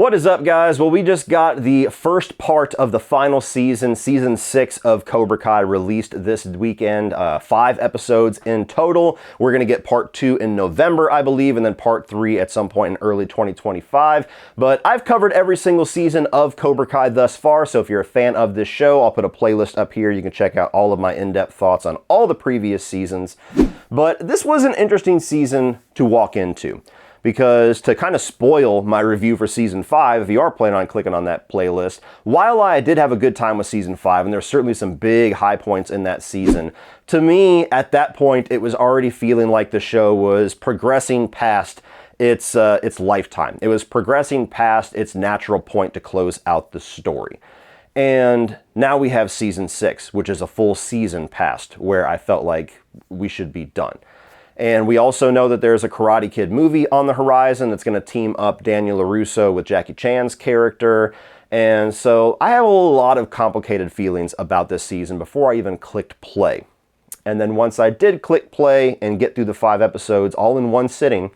What is up, guys? Well, we just got the first part of the final season, season 6 of Cobra Kai, released this weekend. 5 episodes in total. We're going to get part 2 in November, I believe, and then part 3 at some point in early 2025. But I've covered every single season of Cobra Kai thus far, so if you're a fan of this show, I'll put a playlist up here. You can check out all of my in-depth thoughts on all the previous seasons. But this was an interesting season to walk into, because to kind of spoil my review for Season 5, if you are planning on clicking on that playlist, while I did have a good time with Season 5, and there's certainly some big high points in that season, to me, at that point, it was already feeling like the show was progressing past its lifetime. It was progressing past its natural point to close out the story. And now we have Season 6, which is a full season past, where I felt like we should be done. And we also know that there's a Karate Kid movie on the horizon that's going to team up Daniel LaRusso with Jackie Chan's character. And so I have a lot of complicated feelings about this season before I even clicked play. And then once I did click play and get through the 5 episodes all in one sitting,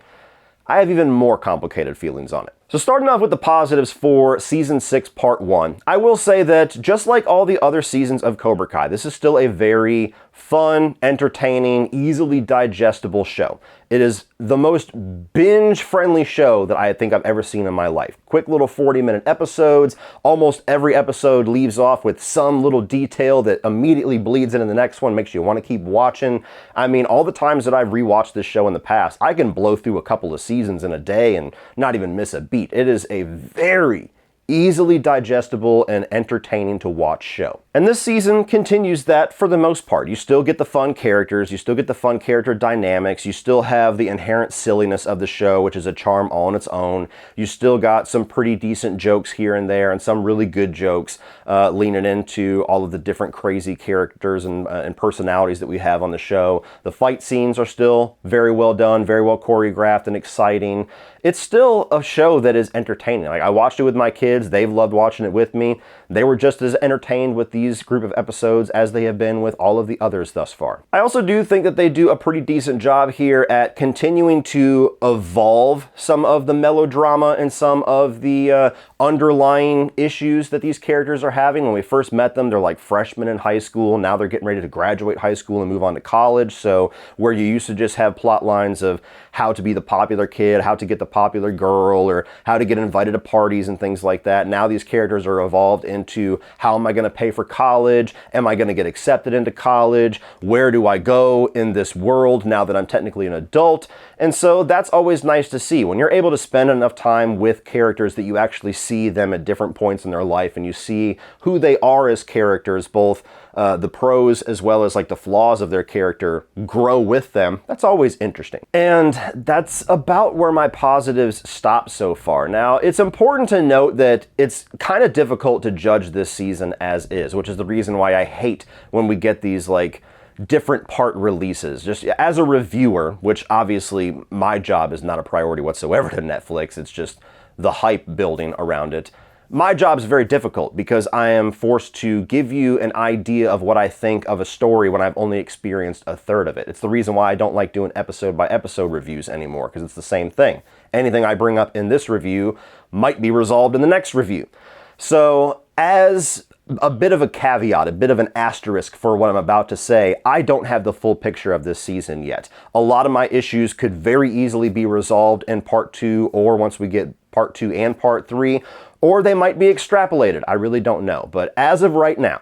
I have even more complicated feelings on it. So starting off with the positives for Season 6, Part 1, I will say that just like all the other seasons of Cobra Kai, this is still a very fun, entertaining, easily digestible show. It is the most binge-friendly show that I think I've ever seen in my life. Quick little 40-minute episodes. Almost every episode leaves off with some little detail that immediately bleeds into the next one, makes you want to keep watching. I mean, all the times that I've rewatched this show in the past, I can blow through a couple of seasons in a day and not even miss a beat. It is a very easily digestible and entertaining to watch show. And this season continues that for the most part. You still get the fun characters, you still get the fun character dynamics, you still have the inherent silliness of the show, which is a charm all on its own. You still got some pretty decent jokes here and there, and some really good jokes leaning into all of the different crazy characters and personalities that we have on the show. The fight scenes are still very well done, very well choreographed and exciting. It's still a show that is entertaining. Like, I watched it with my kids, they've loved watching it with me. They were just as entertained with these group of episodes as they have been with all of the others thus far. I also do think that they do a pretty decent job here at continuing to evolve some of the melodrama and some of the underlying issues that these characters are having. When we first met them, they're like freshmen in high school. Now they're getting ready to graduate high school and move on to college. So where you used to just have plot lines of how to be the popular kid, how to get the popular girl, or how to get invited to parties and things like that, now these characters are evolved into, how am I going to pay for college? Am I going to get accepted into college? Where do I go in this world now that I'm technically an adult? And so that's always nice to see. When you're able to spend enough time with characters that you actually see them at different points in their life, and you see who they are as characters, both the pros as well as like the flaws of their character grow with them, that's always interesting. And that's about where my positives stop so far. Now, it's important to note that it's kind of difficult to judge this season as is, which is the reason why I hate when we get these like different part releases. Just as a reviewer, which obviously my job is not a priority whatsoever to Netflix, it's just the hype building around it. My job is very difficult because I am forced to give you an idea of what I think of a story when I've only experienced a third of it. It's the reason why I don't like doing episode by episode reviews anymore, because it's the same thing. Anything I bring up in this review might be resolved in the next review. So as a bit of a caveat, a bit of an asterisk for what I'm about to say, I don't have the full picture of this season yet. A lot of my issues could very easily be resolved in part 2, or once we get part 2 and part 3, or they might be extrapolated. I really don't know. But as of right now,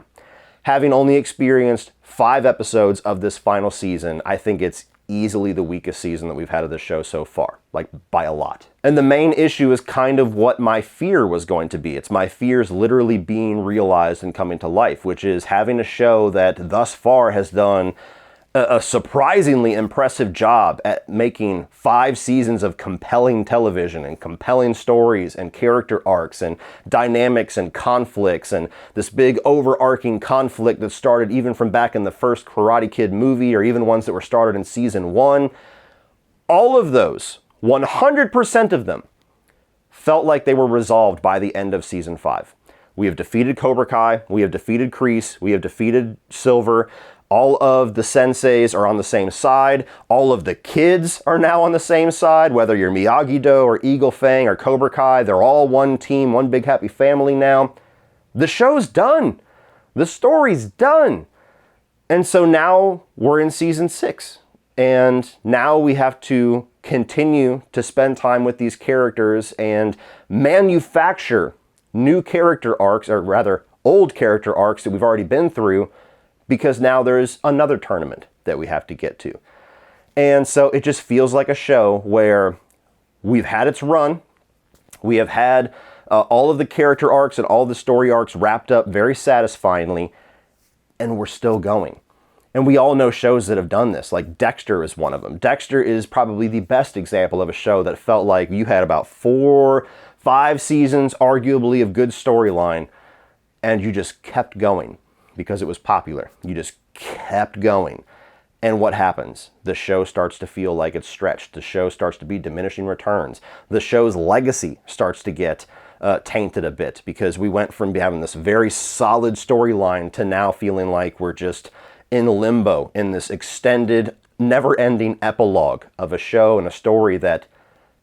having only experienced 5 episodes of this final season, I think it's easily the weakest season that we've had of this show so far, like by a lot. And the main issue is kind of what my fear was going to be. It's my fears literally being realized and coming to life, which is having a show that thus far has done a surprisingly impressive job at making 5 seasons of compelling television and compelling stories and character arcs and dynamics and conflicts, and this big overarching conflict that started even from back in the first Karate Kid movie, or even ones that were started in season 1. All of those, 100% of them, felt like they were resolved by the end of season 5. We have defeated Cobra Kai, we have defeated Kreese, we have defeated Silver. All of the senseis are on the same side. All of the kids are now on the same side, whether you're Miyagi-Do or Eagle Fang or Cobra Kai. They're all one team, one big happy family now. The show's done. The story's done. And so now we're in season 6. And now we have to continue to spend time with these characters and manufacture new character arcs, or rather old character arcs that we've already been through, because now there's another tournament that we have to get to. And so it just feels like a show where we've had its run. We have had all of the character arcs and all the story arcs wrapped up very satisfyingly, and we're still going. And we all know shows that have done this, like Dexter is one of them. Dexter is probably the best example of a show that felt like you had about 4-5 seasons, arguably, of good storyline, and you just kept going because it was popular. You just kept going. And what happens? The show starts to feel like it's stretched. The show starts to be diminishing returns. The show's legacy starts to get tainted a bit, because we went from having this very solid storyline to now feeling like we're just in limbo in this extended, never-ending epilogue of a show and a story that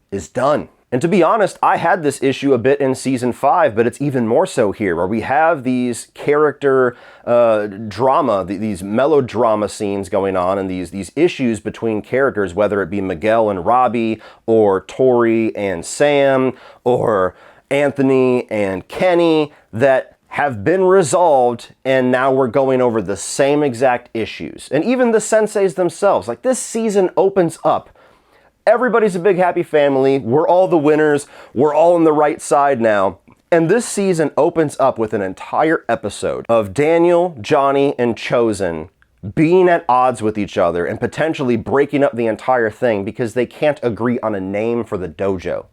is done. And to be honest, I had this issue a bit in season 5, but it's even more so here, where we have these character drama, these melodrama scenes going on, and these issues between characters, whether it be Miguel and Robbie, or Tory and Sam, or Anthony and Kenny, that have been resolved, and now we're going over the same exact issues. And even the senseis themselves, like this season opens up. Everybody's a big happy family. We're all the winners. We're all on the right side now. And this season opens up with an entire episode of Daniel, Johnny, and Chosen being at odds with each other and potentially breaking up the entire thing because they can't agree on a name for the dojo.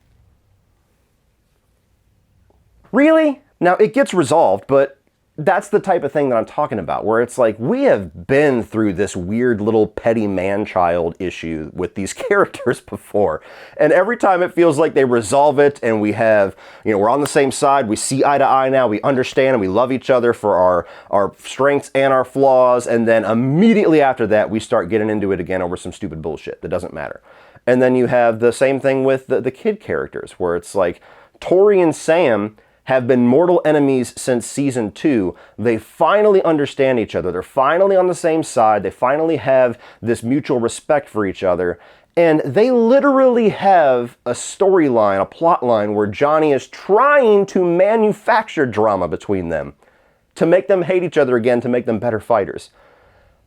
Really? Now, it gets resolved, but that's the type of thing that I'm talking about, where it's like, we have been through this weird little petty man-child issue with these characters before. And every time it feels like they resolve it and we have, we're on the same side, we see eye to eye now, we understand and we love each other for our strengths and our flaws, and then immediately after that, we start getting into it again over some stupid bullshit that doesn't matter. And then you have the same thing with the kid characters, where it's like, Tory and Sam have been mortal enemies since season 2. They finally understand each other. They're finally on the same side. They finally have this mutual respect for each other. And they literally have a storyline, a plot line, where Johnny is trying to manufacture drama between them to make them hate each other again, to make them better fighters.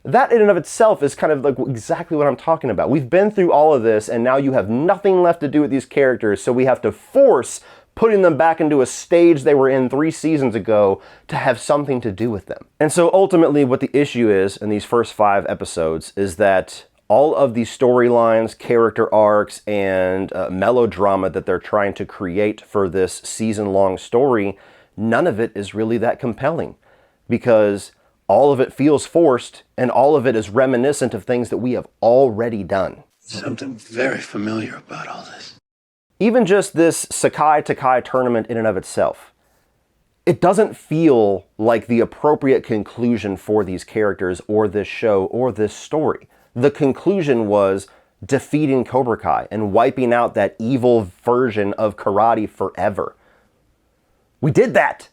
That in and of itself is kind of like exactly what I'm talking about. We've been through all of this, and now you have nothing left to do with these characters, so we have to force putting them back into a stage they were in 3 seasons ago to have something to do with them. And so ultimately what the issue is in these first 5 episodes is that all of these storylines, character arcs, and melodrama that they're trying to create for this season-long story, none of it is really that compelling, because all of it feels forced and all of it is reminiscent of things that we have already done. Something very familiar about all this. Even just this Sakai Takai tournament in and of itself, it doesn't feel like the appropriate conclusion for these characters or this show or this story. The conclusion was defeating Cobra Kai and wiping out that evil version of karate forever. We did that.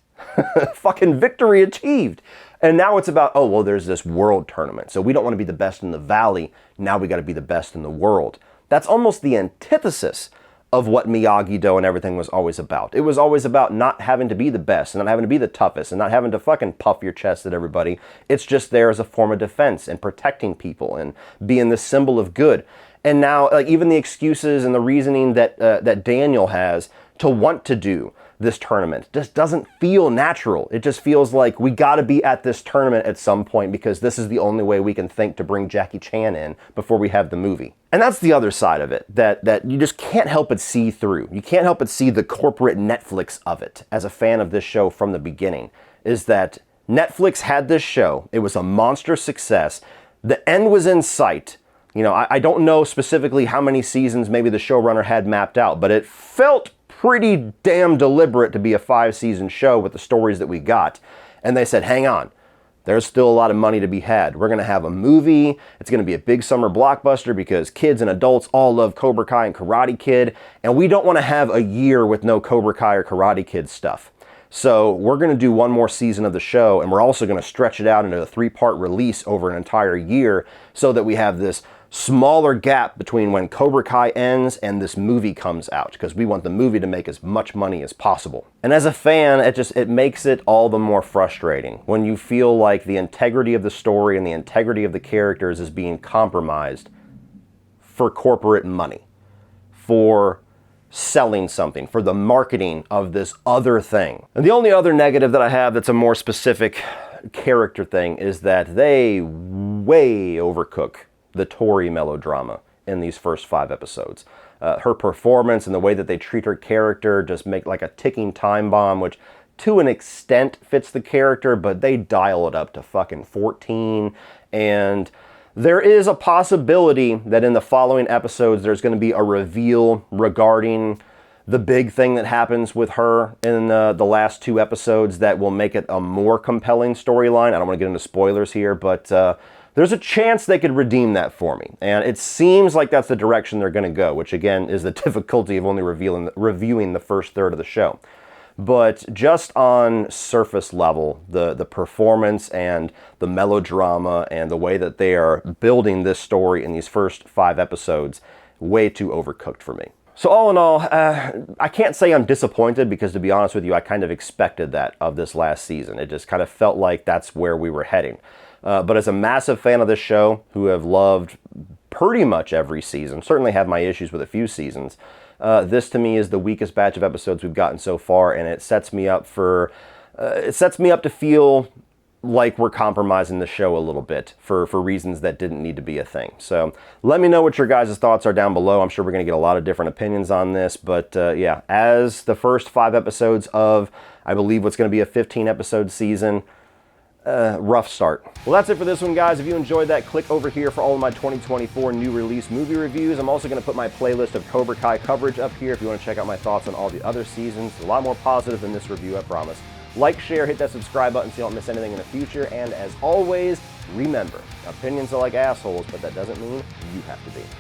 Fucking victory achieved. And now it's about, oh, well, there's this world tournament. So we don't want to be the best in the valley. Now we got to be the best in the world. That's almost the antithesis of what Miyagi-Do and everything was always about. It was always about not having to be the best and not having to be the toughest and not having to fucking puff your chest at everybody. It's just there as a form of defense and protecting people and being the symbol of good. And now, like, even the excuses and the reasoning that Daniel has to want to do this tournament just doesn't feel natural. It just feels like we got to be at this tournament at some point because this is the only way we can think to bring Jackie Chan in before we have the movie. And that's the other side of it that you just can't help but see through. You can't help but see the corporate Netflix of it as a fan of this show from the beginning, is that Netflix had this show. It was a monster success. The end was in sight. I don't know specifically how many seasons maybe the showrunner had mapped out, but it felt pretty damn deliberate to be a 5-season show with the stories that we got. And they said, hang on, There's still a lot of money to be had. We're going to have a movie. It's going to be a big summer blockbuster because kids and adults all love Cobra Kai and Karate Kid, and we don't want to have a year with no Cobra Kai or Karate Kid stuff. So we're going to do one more season of the show, and we're also going to stretch it out into a 3-part release over an entire year so that we have this smaller gap between when Cobra Kai ends and this movie comes out, because we want the movie to make as much money as possible. And as a fan, it makes it all the more frustrating when you feel like the integrity of the story and the integrity of the characters is being compromised for corporate money, for selling something, for the marketing of this other thing. And the only other negative that I have that's a more specific character thing is that they way overcook the Tory melodrama in these first 5 episodes. Her performance and the way that they treat her character just make like a ticking time bomb, which to an extent fits the character, but they dial it up to fucking 14. And there is a possibility that in the following episodes there's going to be a reveal regarding the big thing that happens with her in the last 2 episodes that will make it a more compelling storyline. I don't want to get into spoilers here, but there's a chance they could redeem that for me. And it seems like that's the direction they're going to go, which again is the difficulty of only reviewing the first third of the show. But just on surface level, the performance and the melodrama and the way that they are building this story in these first 5 episodes, way too overcooked for me. So all in all, I can't say I'm disappointed because, to be honest with you, I kind of expected that of this last season. It just kind of felt like that's where we were heading. But as a massive fan of this show, who have loved pretty much every season, certainly have my issues with a few seasons, this to me is the weakest batch of episodes we've gotten so far, and it sets me up to feel like we're compromising the show a little bit for reasons that didn't need to be a thing. So let me know what your guys' thoughts are down below. I'm sure we're going to get a lot of different opinions on this, but yeah, as the first 5 episodes of, I believe, what's going to be a 15-episode season, rough start. Well, that's it for this one, guys. If you enjoyed that, click over here for all of my 2024 new release movie reviews. I'm also going to put my playlist of Cobra Kai coverage up here if you want to check out my thoughts on all the other seasons. A lot more positive than this review, I promise. Like, share, hit that subscribe button so you don't miss anything in the future. And as always, remember, opinions are like assholes, but that doesn't mean you have to be.